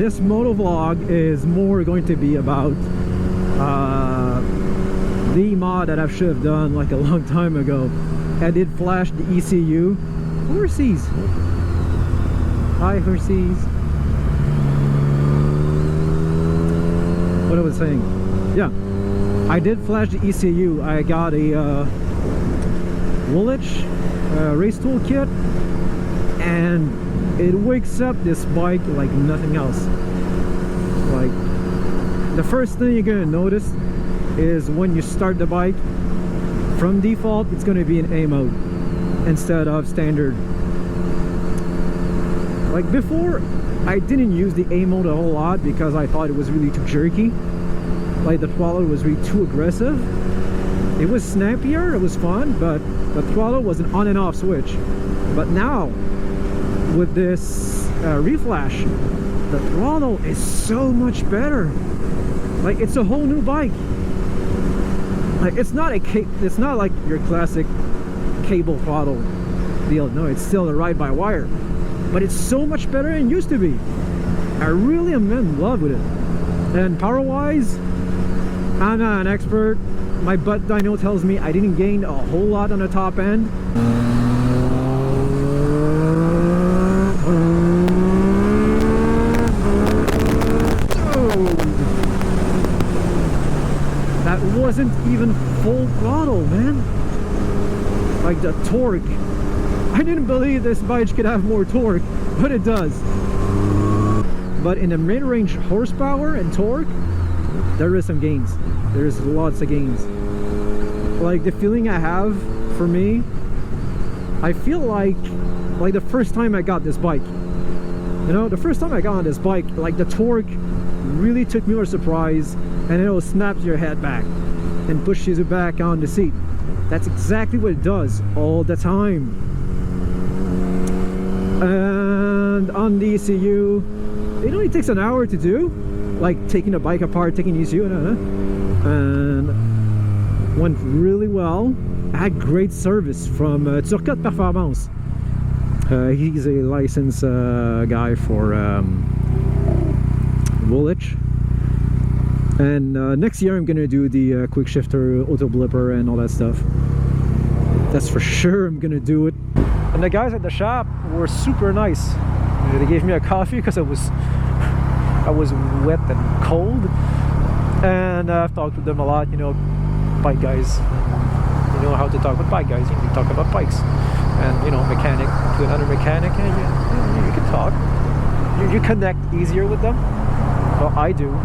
this moto vlog is more going to be about the mod that I should have done like a long time ago. I did flash the ECU. Horsies! Hi, horsies! What I was saying? Yeah, I did flash the ECU. I got a Woolich race tool kit, and it wakes up this bike like nothing else. Like, the first thing you're gonna notice is when you start the bike, from default it's gonna be in A mode instead of standard. Like before, I didn't use the A mode a whole lot because I thought it was really too jerky. Like the throttle was really too aggressive. It was snappier, it was fun, but the throttle was an on and off switch. But now, with this reflash, the throttle is so much better. Like, it's a whole new bike. Like, it's not like your classic cable throttle deal. No, it's still a ride-by-wire, but it's so much better than it used to be. I really am in love with it. And power-wise, I'm not an expert. My butt dyno tells me I didn't gain a whole lot on the top end. That wasn't even full throttle, man. Like the torque. I didn't believe this bike could have more torque, but it does. But in the mid-range horsepower and torque, there is some gains. There's lots of gains. Like the feeling I have, for me, I feel like the first time I got this bike. You know, the first time I got on this bike, like the torque really took me by surprise, and it'll snap your head back and pushes you back on the seat. That's exactly what it does all the time. And on the ECU, it only takes an hour to do, like taking the bike apart, taking the ECU, and went really well. I had great service from Turcotte Performance. He's a licensed guy for Woolich. And next year I'm gonna do the quick shifter, auto blipper, and all that stuff. That's for sure. I'm gonna do it. And the guys at the shop were super nice. They gave me a coffee because I was wet and cold. And I've talked with them a lot, you know, bike guys. You know how to talk with bike guys. You can talk about bikes. And, you know, mechanic to another mechanic, and you can talk. You connect easier with them. Well, I do.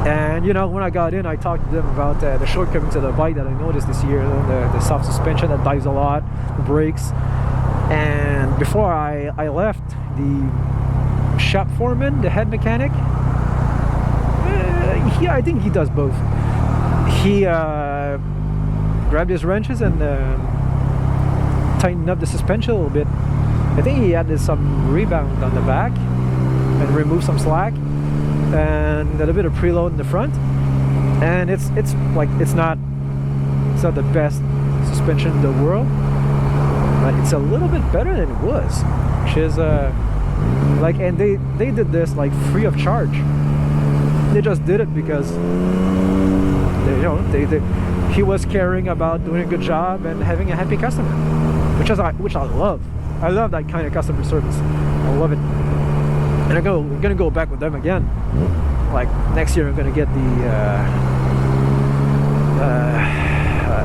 And, you know, when I got in, I talked to them about the shortcomings of the bike that I noticed this year. The soft suspension that dives a lot, the brakes. And before I left, the shop foreman, the head mechanic, I think he does both. He grabbed his wrenches and tightened up the suspension a little bit. I think he added some rebound on the back and removed some slack and a little bit of preload in the front. And it's not the best suspension in the world, but it's a little bit better than it was, which is like, and they did this like free of charge. They just did it because he was caring about doing a good job and having a happy customer, which I love. I love that kind of customer service. I love it. And we're gonna go back with them again. Like next year, I'm gonna get the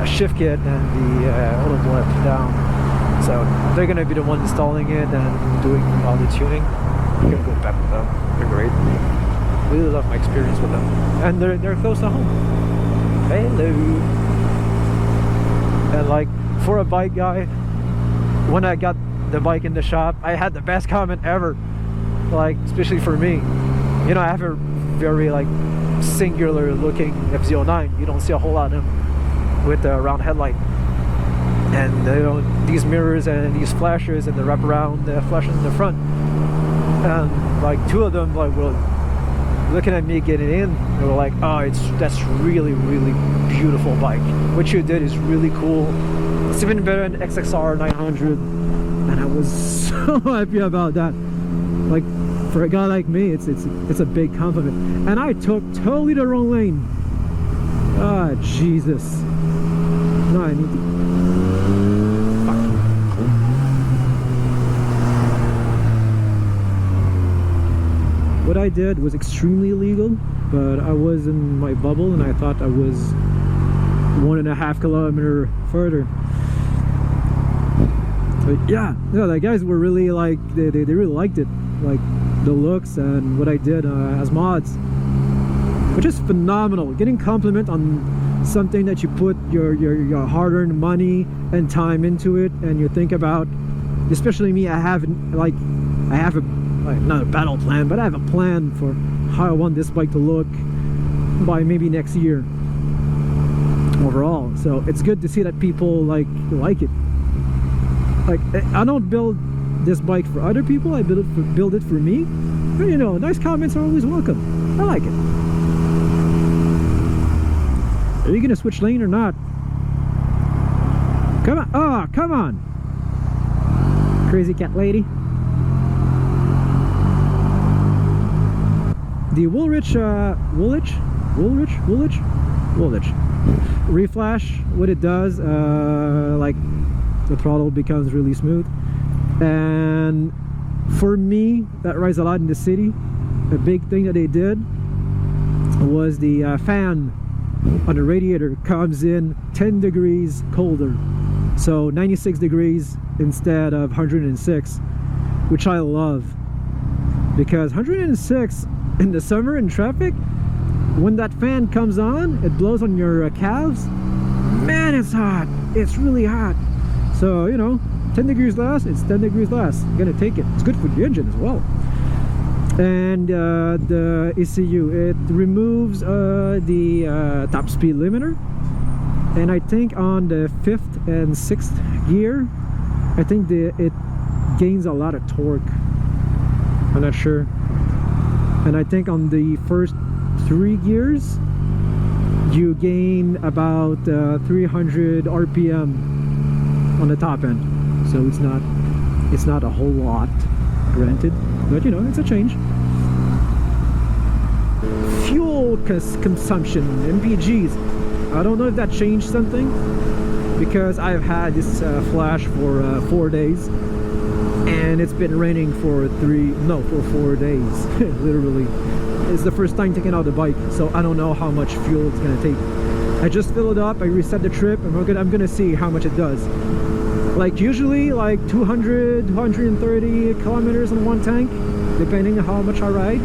shift kit and the auto blip down. So they're gonna be the one installing it and doing all the tuning. I'm gonna go back with them. They're great. Really love my experience with them, and they're close to home. Hello. And like for a bike guy, when I got the bike in the shop, I had the best comment ever. Like especially for me, you know, I have a very like singular looking FZ09. You don't see a whole lot of them with a round headlight, and you know, these mirrors and these flashers and the wraparound flashes in the front. And like two of them like were looking at me getting in. They were like, "Oh, that's really beautiful bike. What you did is really cool. It's even better than XXR 900." And I was so happy about that. Like For a guy like me, it's a big compliment. And I took totally the wrong lane. Ah, Jesus. No, I need to... Fuck. What I did was extremely illegal, but I was in my bubble and I thought I was 1.5 kilometers further. But yeah, no, the guys were really like, they really liked it, like the looks and what I did as mods, which is phenomenal. Getting compliment on something that you put your hard-earned money and time into it, and you think about, especially me, I have a not a battle plan, but I have a plan for how I want this bike to look by maybe next year overall. So it's good to see that people like it. Like, I don't build this bike for other people, I build it for me. But you know, nice comments are always welcome. I like it. Are you gonna switch lane or not? Come on! Oh, come on! Crazy cat lady. The Woolich reflash, what it does, like the throttle becomes really smooth, and for me that rides a lot in the city. A big thing that they did was the fan on the radiator comes in 10 degrees colder, so 96 degrees instead of 106, which I love, because 106 in the summer in traffic, when that fan comes on, it blows on your calves. Man, it's hot. It's really hot. So, you know, 10 degrees less, it's 10 degrees less. I'm gonna take it. It's good for the engine as well. And the ECU, it removes the top speed limiter. And I think on the 5th and 6th gear, I think it gains a lot of torque. I'm not sure. And I think on the first 3 gears you gain about 300 RPM on the top end, so it's not a whole lot, granted, but you know, it's a change. Fuel consumption, MPGs, I don't know if that changed something, because I've had this flash for 4 days, and it's been raining for 4 days. Literally, it's the first time taking out the bike, so I don't know how much fuel it's gonna take. I just fill it up, I reset the trip, and I'm gonna see how much it does. Like usually like 200 230 kilometers in one tank, depending on how much I ride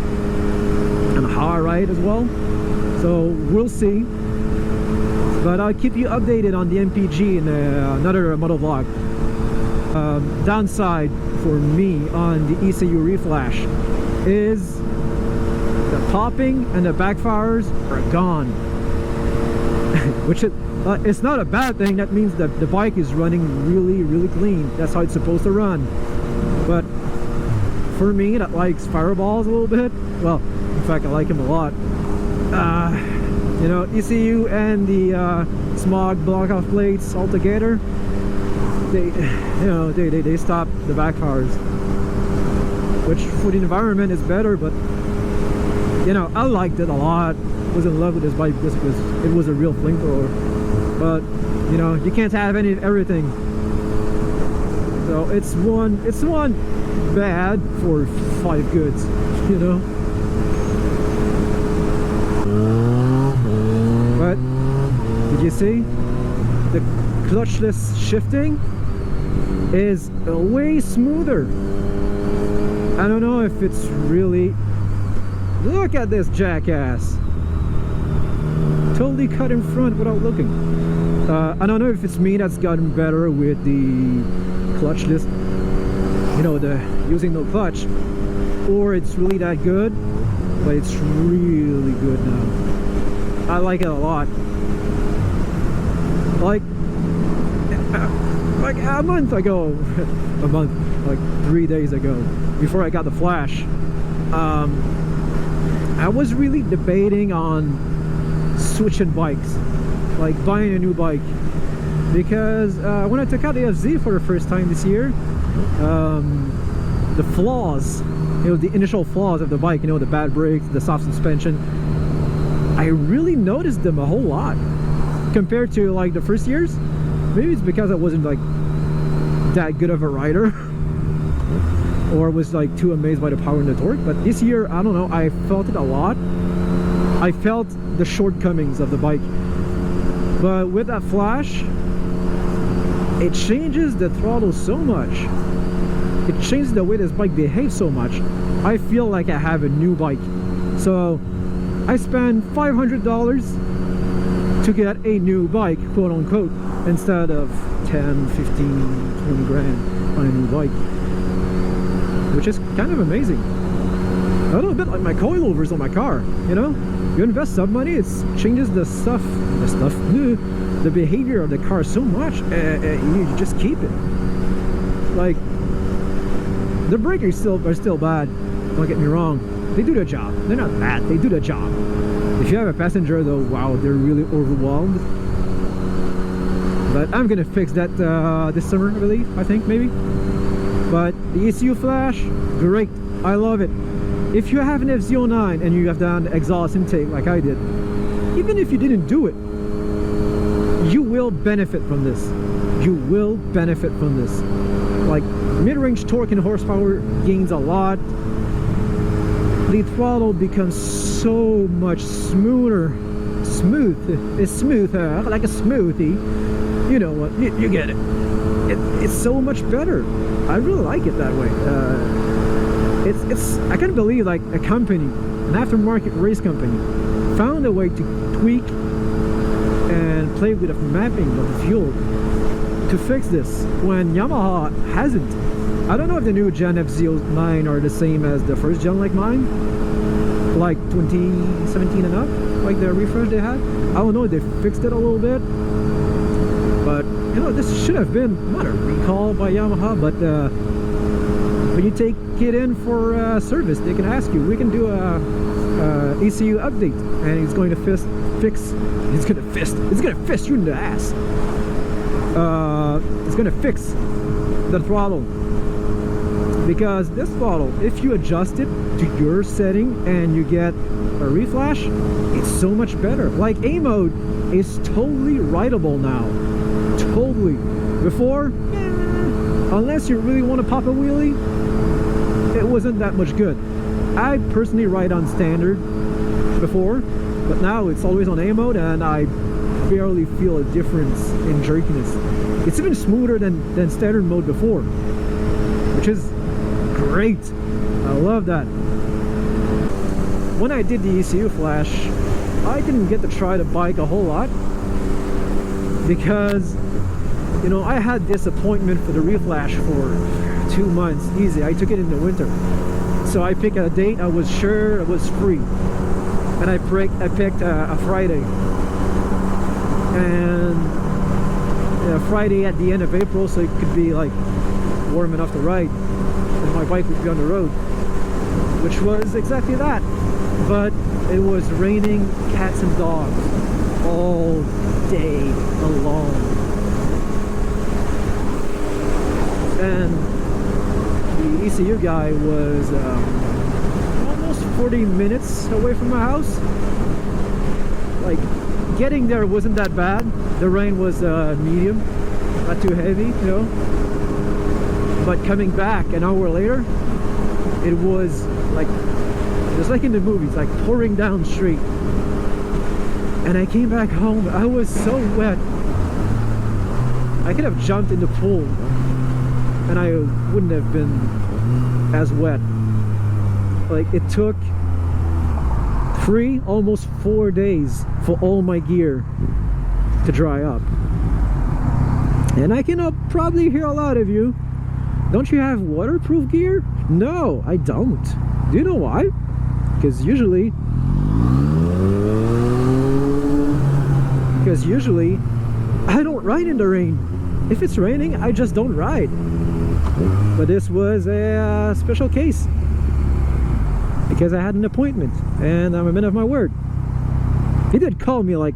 and how I ride as well, so we'll see. But I'll keep you updated on the MPG in another moto vlog. Downside for me on the ECU reflash is the popping and the backfires are gone. Which it's not a bad thing. That means that the bike is running really clean. That's how it's supposed to run. But for me that likes fireballs a little bit, well, in fact I like him a lot, you know, ECU and the smog block off plates all together, they stop the backfires, which for the environment is better. But you know, I liked it a lot. Was in love with this bike because it was a real flamethrower. But you know, you can't have everything. So it's one bad for 5 goods, you know. But did you see the clutchless shifting is way smoother? I don't know if it's really, look at this jackass, totally cut in front without looking. I don't know if it's me that's gotten better with the clutchless, you know, the using no clutch, or it's really that good, but it's really good now. I like it a lot. Like a month ago, like 3 days ago, before I got the flash, I was really debating on switching bikes, like buying a new bike, because when I took out the FZ for the first time this year, the flaws you know, the initial flaws of the bike, you know, the bad brakes, the soft suspension, I really noticed them a whole lot compared to like the first years. Maybe it's because I wasn't like that good of a rider or was like too amazed by the power and the torque, but this year, I don't know, I felt it a lot. I felt the shortcomings of the bike, but with that flash, it changes the throttle so much, it changes the way this bike behaves so much. I feel like I have a new bike. So I spent $500 to get a new bike, quote unquote, instead of 10, 15, 20 grand on a new bike, which is kind of amazing. A little bit like my coilovers on my car, you know? You invest some money, it changes the behavior of the car so much, you just keep it. Like, the brakes are still bad, don't get me wrong. They do the job. They're not bad, they do the job. If you have a passenger though, wow, they're really overwhelmed. But I'm gonna fix that this summer, I believe, I think, maybe. But the ECU flash, great, I love it. If you have an FZ09 and you have done exhaust intake like I did, even if you didn't do it, you will benefit from this. You will benefit from this. Like, mid-range torque and horsepower gains a lot. The throttle becomes so much smoother. It's smoother, like a smoothie. You know what, you get it. It's so much better. I really like it that way. I can't believe like a company, an aftermarket race company, found a way to tweak and play with the mapping of the fuel to fix this when Yamaha hasn't. I don't know if the new Gen FZ09 are the same as the first gen like mine, like 2017 and up, like the refresh they had. I don't know if they fixed it a little bit, but you know, this should have been not a recall by Yamaha, but when you take it in for service, they can ask you, we can do a ECU update, and he's going to fist you in the ass. It's going to fix the throttle, because this throttle, if you adjust it to your setting and you get a reflash, it's so much better. Like, A mode is totally rideable now, totally. Before, unless you really want to pop a wheelie, it wasn't that much good. I personally ride on standard before, but now it's always on A mode, and I barely feel a difference in jerkiness. It's even smoother than standard mode before, which is great. I love that. When I did the ECU flash, I didn't get to try the bike a whole lot because, you know, I had this appointment for the reflash for 2 months easy. I took it in the winter, so I picked a date I was sure it was free, and I picked a Friday, and Friday at the end of April, so it could be like warm enough to ride and my bike would be on the road, which was exactly that. But it was raining cats and dogs all day long, and the ECU guy was almost 40 minutes away from my house. Like, getting there wasn't that bad. The rain was medium, not too heavy, you know. But coming back an hour later, it was like, just like in the movies, like pouring down straight. And I came back home, I was so wet. I could have jumped in the pool and I wouldn't have been as wet. Like, it took 3, almost 4 days for all my gear to dry up. And I can probably hear a lot of you, don't you have waterproof gear? No, I don't. Do you know why? Because usually I don't ride in the rain. If it's raining, I just don't ride. But this was a special case because I had an appointment and I'm a man of my word. He did call me like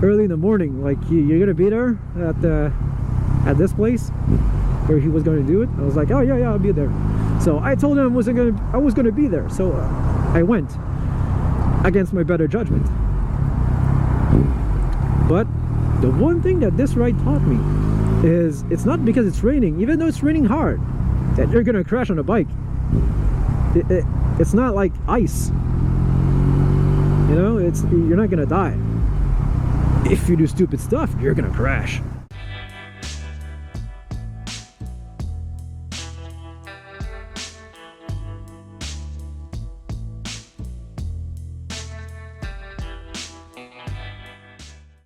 early in the morning, like, you're gonna be there at this place where he was going to do it. I was like, oh yeah, I'll be there. So I told him I was gonna be there, so I went against my better judgment. But the one thing that this ride taught me is it's not because it's raining, even though it's raining hard, that you're gonna crash on a bike. It's not like ice, you know. You're not gonna die. If you do stupid stuff, you're gonna crash.